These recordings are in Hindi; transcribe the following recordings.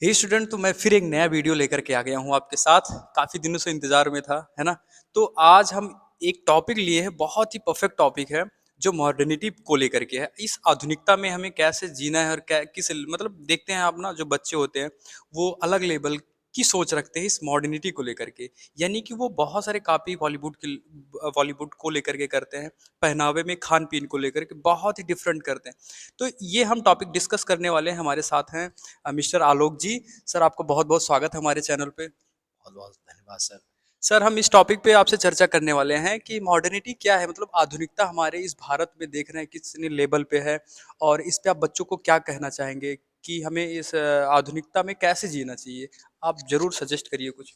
हे स्टूडेंट, तो मैं फिर एक नया वीडियो लेकर के आ गया हूँ आपके साथ। काफ़ी दिनों से इंतज़ार में था, है ना? तो आज हम एक टॉपिक लिए हैं, बहुत ही परफेक्ट टॉपिक है, जो मॉडर्निटी को लेकर के है। इस आधुनिकता में हमें कैसे जीना है और कै किस मतलब देखते हैं आप ना, जो बच्चे होते हैं, वो अलग लेवल की सोच रखते हैं इस मॉडर्निटी को लेकर के। यानी कि वो बहुत सारे कॉपी बॉलीवुड को लेकर के करते हैं, पहनावे में, खान-पीन को लेकर के बहुत ही डिफरेंट करते हैं। तो ये हम टॉपिक डिस्कस करने वाले हैं, हमारे साथ हैं मिस्टर आलोक जी। सर, आपका बहुत-बहुत स्वागत है हमारे चैनल पे। बहुत बहुत धन्यवाद सर। सर, हम इस टॉपिक पे आपसे चर्चा करने वाले हैं कि मॉडर्निटी क्या है, मतलब आधुनिकता हमारे इस भारत में देख रहे हैं कितने लेवल पे है, और इस पे आप बच्चों को क्या कहना चाहेंगे कि हमें इस आधुनिकता में कैसे जीना चाहिए? आप ज़रूर सजेस्ट करिए कुछ।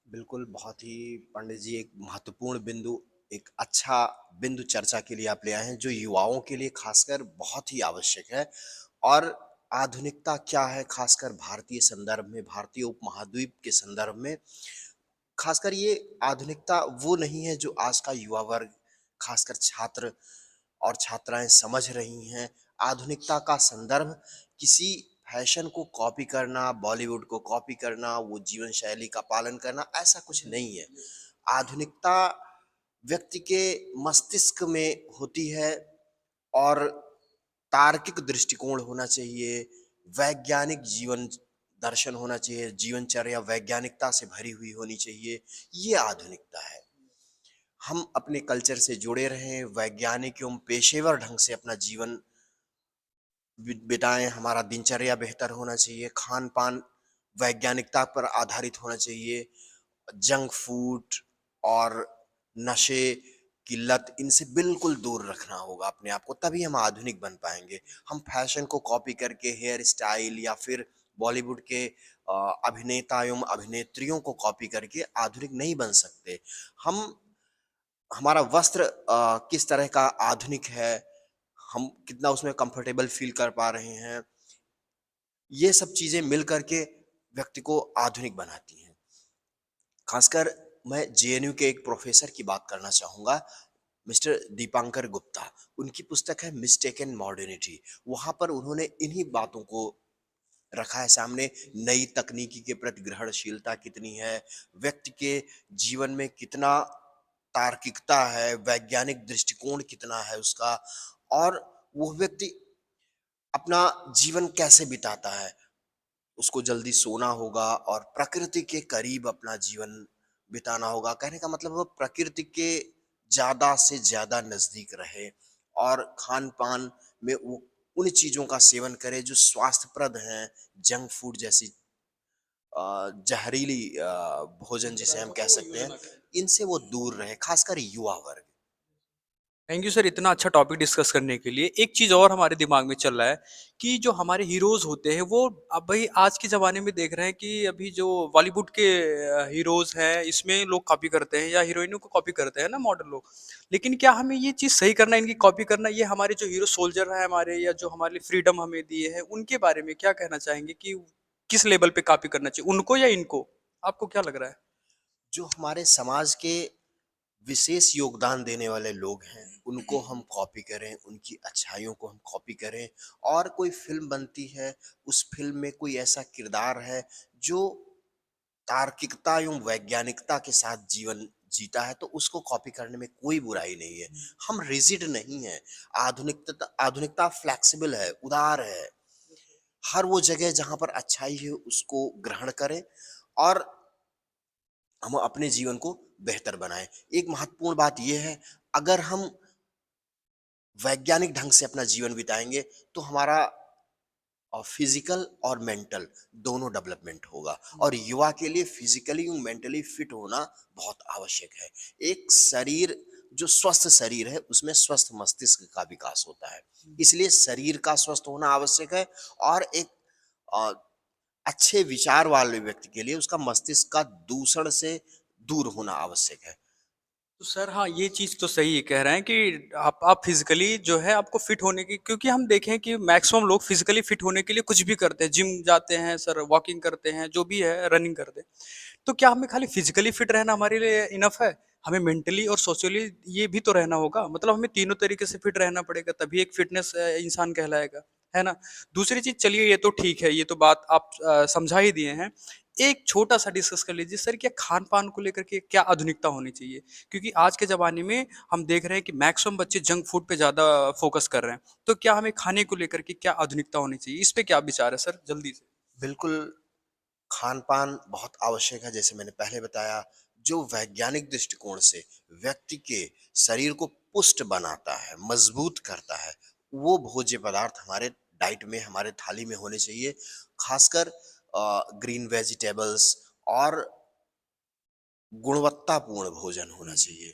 बिल्कुल, बहुत ही पंडित जी एक महत्वपूर्ण बिंदु, एक अच्छा बिंदु चर्चा के लिए आप ले आए हैं, जो युवाओं के लिए खासकर बहुत ही आवश्यक है। और आधुनिकता क्या है, खासकर भारतीय संदर्भ में, भारतीय उपमहाद्वीप के संदर्भ में, खासकर ये आधुनिकता वो नहीं है जो आज का युवा वर्ग, खासकर छात्र और छात्राएं समझ रही हैं। आधुनिकता का संदर्भ किसी फैशन को कॉपी करना, बॉलीवुड को कॉपी करना, वो जीवन शैली का पालन करना, ऐसा कुछ नहीं है। आधुनिकता व्यक्ति के मस्तिष्क में होती है, और तार्किक दृष्टिकोण होना चाहिए, वैज्ञानिक जीवन दर्शन होना चाहिए, जीवनचर्या वैज्ञानिकता से भरी हुई होनी चाहिए। ये आधुनिकता है। हम अपने कल्चर से जुड़े रहें, वैज्ञानिक एवं पेशेवर ढंग से अपना जीवन बिताएं, हमारा दिनचर्या बेहतर होना चाहिए, खान पान वैज्ञानिकता पर आधारित होना चाहिए। जंक फूड और नशे की लत, इनसे बिल्कुल दूर रखना होगा अपने आप को, तभी हम आधुनिक बन पाएंगे। हम फैशन को कॉपी करके हेयर स्टाइल या फिर बॉलीवुड के अभिनेता एवं अभिनेत्रियों को कॉपी करके आधुनिक नहीं बन सकते। हम हमारा वस्त्र किस तरह का आधुनिक है, हम कितना उसमें कंफर्टेबल फील कर पा रहे हैं, ये सब चीजें मिल करके व्यक्ति को आधुनिक बनाती हैं। खासकर मैं जेएनयू के एक प्रोफेसर की बात करना चाहूंगा, मिस्टर दीपांकर गुप्ता। उनकी पुस्तक है मिस्टेकन मॉडर्निटी। वहां पर उन्होंने इन्हीं बातों को रखा है सामने। नई तकनीकी के प्रति ग्रहणशीलता कितनी है, व्यक्ति के जीवन में कितना तार्किकता है, वैज्ञानिक दृष्टिकोण कितना है उसका, और वो व्यक्ति अपना जीवन कैसे बिताता है। उसको जल्दी सोना होगा और प्रकृति के करीब अपना जीवन बिताना होगा। कहने का मतलब वो प्रकृति के ज्यादा से ज्यादा नजदीक रहे, और खान पान में वो उन चीजों का सेवन करे जो स्वास्थ्यप्रद हैं। जंक फूड जैसी जहरीली भोजन जिसे हम कह सकते हैं, इनसे वो दूर रहे, खासकर युवा वर्ग। थैंक यू सर, इतना अच्छा टॉपिक डिस्कस करने के लिए। एक चीज़ और हमारे दिमाग में चल रहा है कि जो हमारे हीरोज़ होते हैं, वो अब भाई आज के ज़माने में देख रहे हैं कि अभी जो बॉलीवुड के हीरोज़ हैं, इसमें लोग कॉपी करते हैं या हीरोइनों को कॉपी करते हैं ना मॉडल लोग। लेकिन क्या हमें ये चीज़ सही करना है, इनकी कॉपी करना? ये हमारे जो हीरो सोल्जर हैं हमारे, या जो हमारे लिए फ्रीडम हमें दिए हैं, उनके बारे में क्या कहना चाहेंगे कि किस लेवल पे कॉपी करना चाहिए, उनको या इनको? आपको क्या लग रहा है? जो हमारे समाज के विशेष योगदान देने वाले लोग हैं, उनको हम कॉपी करें, उनकी अच्छाइयों को हम कॉपी करें। और कोई फ़िल्म बनती है, उस फ़िल्म में कोई ऐसा किरदार है जो तार्किकता एवं वैज्ञानिकता के साथ जीवन जीता है, तो उसको कॉपी करने में कोई बुराई नहीं है। हम रिजिड नहीं हैं। आधुनिकता आधुनिकता फ्लेक्सिबल है, उदार है। हर वो जगह जहाँ पर अच्छाई है, उसको ग्रहण करें, और हम अपने जीवन को बेहतर बनाएं। एक महत्वपूर्ण बात यह है, अगर हम वैज्ञानिक ढंग से अपना जीवन बिताएंगे, तो हमारा फिजिकल और मेंटल दोनों डेवलपमेंट होगा। और युवा के लिए फिजिकली और मेंटली फिट होना बहुत आवश्यक है। एक शरीर, जो स्वस्थ शरीर है, उसमें स्वस्थ मस्तिष्क का विकास होता है। इसलिए शरीर का स्वस्थ होना आवश्यक है, और एक अ, अच्छे विचार वाले व्यक्ति के लिए उसका मस्तिष्क का दूषण से दूर होना आवश्यक है। तो सर हाँ, ये चीज़ तो सही कह रहे हैं कि आप फिजिकली जो है आपको फिट होने की, क्योंकि हम देखें कि मैक्सिमम लोग फिजिकली फिट होने के लिए कुछ भी करते हैं, जिम जाते हैं सर, वॉकिंग करते हैं, जो भी है, रनिंग करते हैं। तो क्या हमें खाली फिजिकली फिट रहना हमारे लिए इनफ है? हमें मेंटली और सोशली ये भी तो रहना होगा, मतलब हमें तीनों तरीके से फिट रहना पड़ेगा, तभी एक फिटनेस इंसान कहलाएगा। है ना? दूसरी चीज़ चलिए ये तो ठीक है, ये तो बात आप समझा ही दिए हैं। एक छोटा-सा डिस्कस कर लीजिए सर क्या खान-पान को लेकर के क्या आधुनिकता होनी चाहिए? क्योंकि आज के ज़माने में हम देख रहे हैं कि मैक्सिमम बच्चे जंक फूड पे ज़्यादा फ़ोकस कर रहे हैं। तो क्या हमें खाने को लेकर के क्या आधुनिकता होनी चाहिए? इस पे क्या विचार है सर जल्दी से? बिल्कुल, खान-पान बहुत आवश्यक है, जैसे मैंने पहले बताया, जो वैज्ञानिक दृष्टिकोण से व्यक्ति के शरीर को पुष्ट बनाता है, मजबूत करता है, वो भोज्य पदार्थ हमारे डाइट में, हमारे थाली में होने चाहिए। खासकर ग्रीन वेजिटेबल्स और गुणवत्तापूर्ण भोजन होना चाहिए।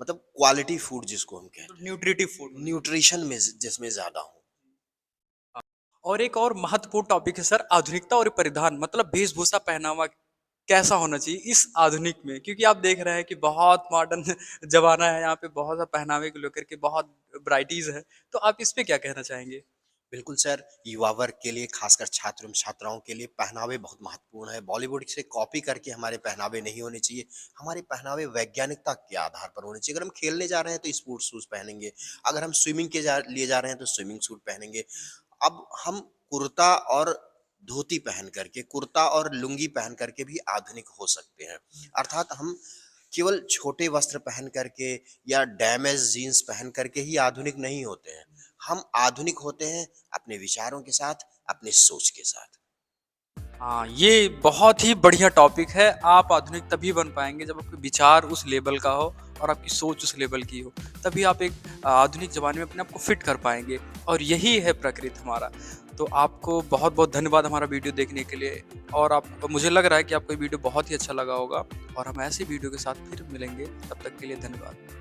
मतलब क्वालिटी फूड जिसको हम कहते हैं, न्यूट्रिटिव फूड होनी चाहिए। न्यूट्रिशन में जिसमें ज़्यादा हो। और एक और महत्वपूर्ण टॉपिक है सर आधुनिकता और परिधान मतलब वेशभूषा पहनावा कैसा होना चाहिए इस आधुनिक में क्योंकि आप देख रहे हैं कि बहुत मॉडर्न जमाना है यहाँ पे बहुत सा पहनावे को लेकर के बहुत वैराइटीज है तो आप इस पे क्या कहना चाहेंगे? बिल्कुल सर, युवा वर्ग के लिए खासकर छात्र एवं छात्राओं के लिए पहनावे बहुत महत्वपूर्ण है। बॉलीवुड से कॉपी करके हमारे पहनावे नहीं होने चाहिए। हमारे पहनावे वैज्ञानिकता के आधार पर होने चाहिए। अगर हम खेलने जा रहे हैं तो स्पोर्ट्स शूज़ पहनेंगे। अगर हम स्विमिंग के लिए जा रहे हैं तो स्विमिंग सूट पहनेंगे। अब हम कुर्ता और धोती पहन करके, कुर्ता और लुंगी पहन करके भी आधुनिक हो सकते हैं। अर्थात हम केवल छोटे वस्त्र पहन करके या डैमेज जीन्स पहन करके ही आधुनिक नहीं होते हैं। हम आधुनिक होते हैं अपने विचारों के साथ, अपनी सोच के साथ। हाँ, ये बहुत ही बढ़िया टॉपिक है। आप आधुनिक तभी बन पाएँगे जब आपके विचार उस लेवल का हो और आपकी सोच उस लेवल की हो। तभी आप एक आधुनिक ज़माने में अपने आप को फिट कर पाएँगे और यही है प्रकृति हमारा। तो आपको बहुत-बहुत धन्यवाद हमारा वीडियो देखने के लिए और आप मुझे लग रहा है कि आपको ये वीडियो बहुत ही अच्छा लगा होगा और हम ऐसे वीडियो के साथ फिर मिलेंगे। तब तक के लिए धन्यवाद।